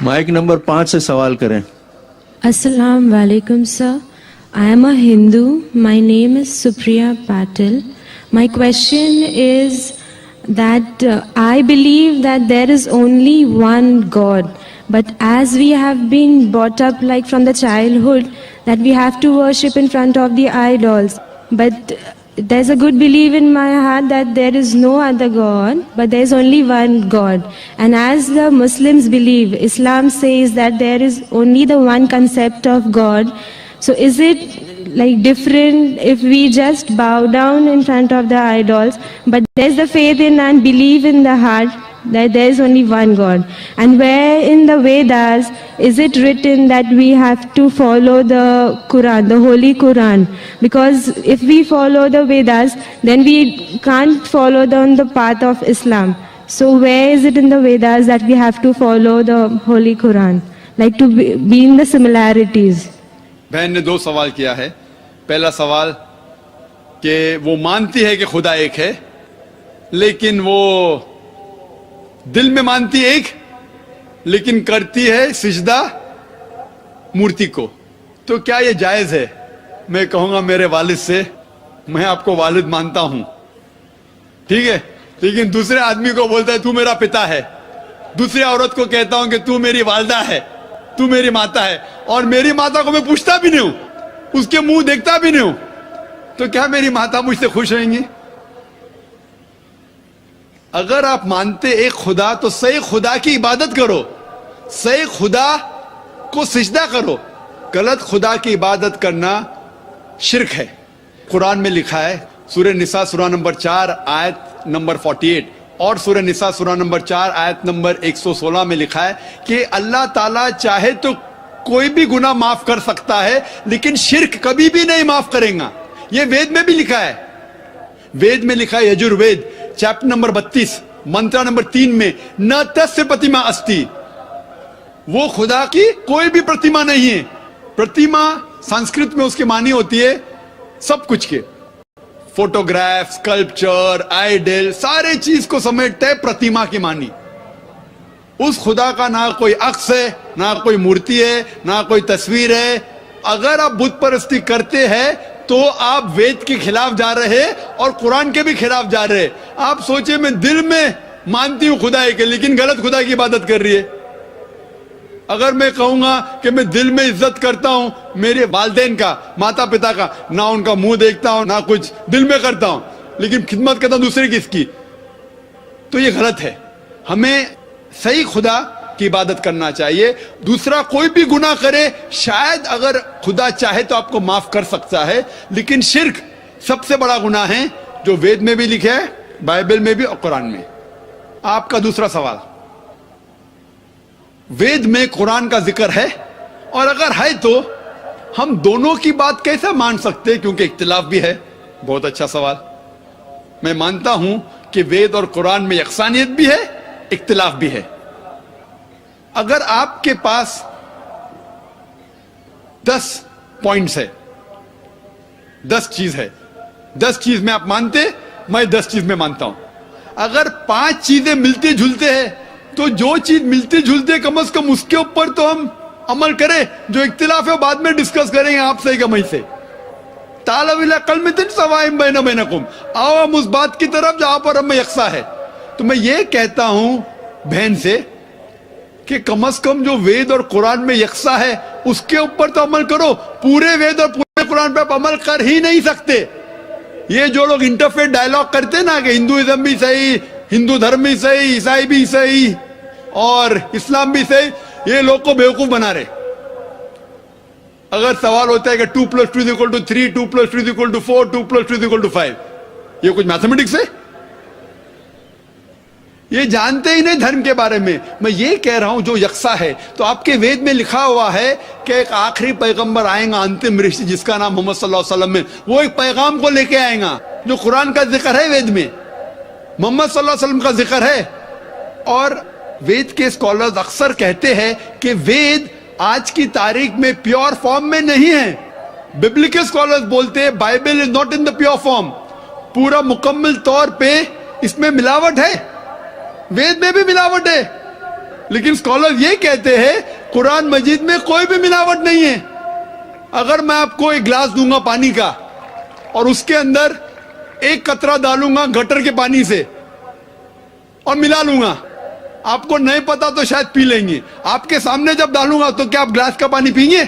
Mic number 5 سے سوال کریں. Assalamu alaikum, sir. I am a Hindu. My name is Supriya Patil. My question is that I believe that there is only one God. But as we have been brought up like from the childhood that we have to worship in front of the idols. But there's a good belief in my heart that there is no other God, but there's only one God. And as the Muslims believe, Islam says that there is only the one concept of God. So is it like different if we just bow down in front of the idols, but there's the faith in and belief in the heart that there is only one God? And where in the Vedas is it written that we have to follow the Quran, the Holy Quran? Because if we follow the Vedas, then we can't follow on the path of Islam. So where is it in the Vedas that we have to follow the Holy Quran, like to be in the similarities? بہن نے 2 سوال کیا ہے. پہلا سوال کہ وہ مانتی ہے کہ خدا ایک ہے لیکن وہ دل میں مانتی ایک لیکن کرتی ہے سجدہ مورتی کو. تو کیا یہ جائز ہے؟ میں کہوں گا میرے والد سے، میں آپ کو والد مانتا ہوں، ٹھیک ہے، لیکن دوسرے آدمی کو بولتا ہے تو میرا پتا ہے، دوسری عورت کو کہتا ہوں کہ تو میری والدہ ہے، تو میری ماتا ہے، اور میری ماتا کو میں پوچھتا بھی نہیں ہوں، اس کے منہ دیکھتا بھی نہیں ہوں، تو کیا میری ماتا مجھ سے خوش رہیں گی؟ اگر آپ مانتے ایک خدا تو صحیح خدا کی عبادت کرو، صحیح خدا کو سجدہ کرو. غلط خدا کی عبادت کرنا شرک ہے. قرآن میں لکھا ہے سورہ نساء سورہ نمبر 4 آیت نمبر 48 اور سورہ نساء سورہ نمبر 4 آیت نمبر 116 میں لکھا ہے کہ اللہ تعالیٰ چاہے تو کوئی بھی گناہ معاف کر سکتا ہے لیکن شرک کبھی بھی نہیں معاف کرے گا. یہ وید میں بھی لکھا ہے. وید میں لکھا ہے Yajur Veda chapter number 32 mantra number 3 میں نہ تسیہ پرتیما استی، وہ خدا کی کوئی بھی پرتیما نہیں ہے. پرتیما سنسکرت میں اس کی معنی ہوتی ہے سب کچھ کے، فوٹوگراف، سکلپچر، آئیڈل، سارے چیز کو سمیٹتا ہے پرتیما کی معنی. اس خدا کا نہ کوئی عکس ہے، نہ کوئی مورتی ہے، نہ کوئی تصویر ہے. اگر آپ بت پرستی کرتے ہیں تو آپ وید کے خلاف جا رہے اور قرآن کے بھی خلاف جا رہے. آپ سوچیں میں دل میں مانتی ہوں خدا ہے کہ لیکن غلط خدا کی عبادت کر رہی ہے. اگر میں کہوں گا کہ میں دل میں عزت کرتا ہوں میرے والدین کا، ماتا پتا کا، نہ ان کا منہ دیکھتا ہوں نہ کچھ، دل میں کرتا ہوں لیکن خدمت کرتا ہوں دوسرے کس کی، تو یہ غلط ہے. ہمیں صحیح خدا کی عبادت کرنا چاہیے. دوسرا کوئی بھی گناہ کرے شاید اگر خدا چاہے تو آپ کو معاف کر سکتا ہے، لیکن شرک سب سے بڑا گناہ ہے جو وید میں بھی لکھا ہے، بائبل میں بھی اور قرآن میں. آپ کا دوسرا سوال، وید میں قرآن کا ذکر ہے اور اگر ہے تو ہم دونوں کی بات کیسے مان سکتے کیونکہ اختلاف بھی ہے. بہت اچھا سوال. میں مانتا ہوں کہ وید اور قرآن میں یکسانیت بھی ہے، اختلاف بھی ہے. اگر آپ کے پاس 10 پوائنٹس ہے، 10 چیز ہے، 10 چیز میں آپ مانتے، میں 10 چیز میں مانتا ہوں. اگر 5 چیزیں ملتے جھلتے ہیں تو جو چیز ملتے جھلتے کم از کم اس کے اوپر تو ہم عمل کریں. جو اختلاف ہے بعد میں ڈسکس کریں گے آپ صحیح کہ میں سے. تعالوا الی کلمۃ سواء بینکم، آؤ ہم اس بات کی طرف جہاں پر ہم یکساں ہے. تو میں یہ کہتا ہوں بہن سے کہ کم از کم جو وید اور قرآن میں یکساں ہے اس کے اوپر تو عمل کرو. پورے وید اور پورے قرآن پہ آپ عمل کر ہی نہیں سکتے. یہ جو لوگ انٹرفیت ڈائلاگ کرتے نا کہ ہندوازم بھی صحیح، ہندو دھرم بھی صحیح، عیسائی بھی صحیح اور اسلام بھی صحیح، یہ لوگ کو بیوقوف بنا رہے. اگر سوال ہوتا ہے کہ 2 + 2 = 3، 2 + 2 = 4، 2 + 2 = 5، یہ کچھ میتھمیٹکس ہے؟ یہ جانتے ہی نہیں دھرم کے بارے میں. میں یہ کہہ رہا ہوں جو یکساں ہے. تو آپ کے وید میں لکھا ہوا ہے کہ ایک آخری پیغمبر آئیں گا، انتم رشی، جس کا نام محمد صلی اللہ علیہ وسلم ہے. وہ ایک پیغام کو لے کے آئیں گا جو قرآن کا ذکر ہے، وید میں محمد صلی اللہ علیہ وسلم کا ذکر ہے. اور وید کے اسکالرز اکثر کہتے ہیں کہ وید آج کی تاریخ میں پیور فارم میں نہیں ہے. ببلیکل اسکالرز بولتے ہیں Bible is not in the pure form, پورا مکمل طور پہ اس میں ملاوٹ ہے. وید میں بھی ملاوٹ ہے. لیکن اسکالر یہ کہتے ہیں قرآن مجید میں کوئی بھی ملاوٹ نہیں ہے. اگر میں آپ کو ایک گلاس دوں گا پانی کا اور اس کے اندر ایک قطرہ ڈالوں گا گٹر کے پانی سے اور ملا لوں گا, آپ کو نہیں پتا تو شاید پی لیں گے. آپ کے سامنے جب ڈالوں گا تو کیا آپ گلاس کا پانی پئیں گے؟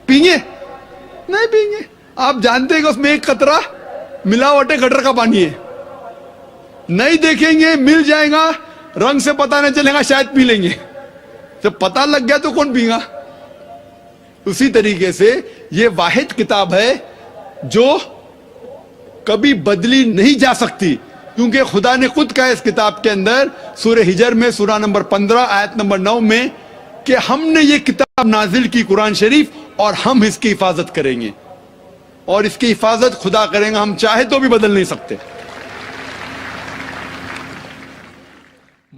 پئیں گے؟ نہیں پئیں گے. آپ جانتے ہیں کہ اس میں ایک قطرہ ملاوٹ ہے, گٹر کا پانی ہے. نہیں دیکھیں گے, مل جائے گا, رنگ سے پتہ نہیں چلے گا, شاید پی لیں گے. جب پتہ لگ گیا تو کون پئے گا؟ اسی طریقے سے یہ واحد کتاب ہے جو کبھی بدلی نہیں جا سکتی, کیونکہ خدا نے خود کہا اس کتاب کے اندر سورہ ہجر میں سورہ نمبر 15 آیت نمبر 9 میں کہ ہم نے یہ کتاب نازل کی قرآن شریف اور ہم اس کی حفاظت کریں گے, اور اس کی حفاظت خدا کریں گے, ہم چاہے تو بھی بدل نہیں سکتے.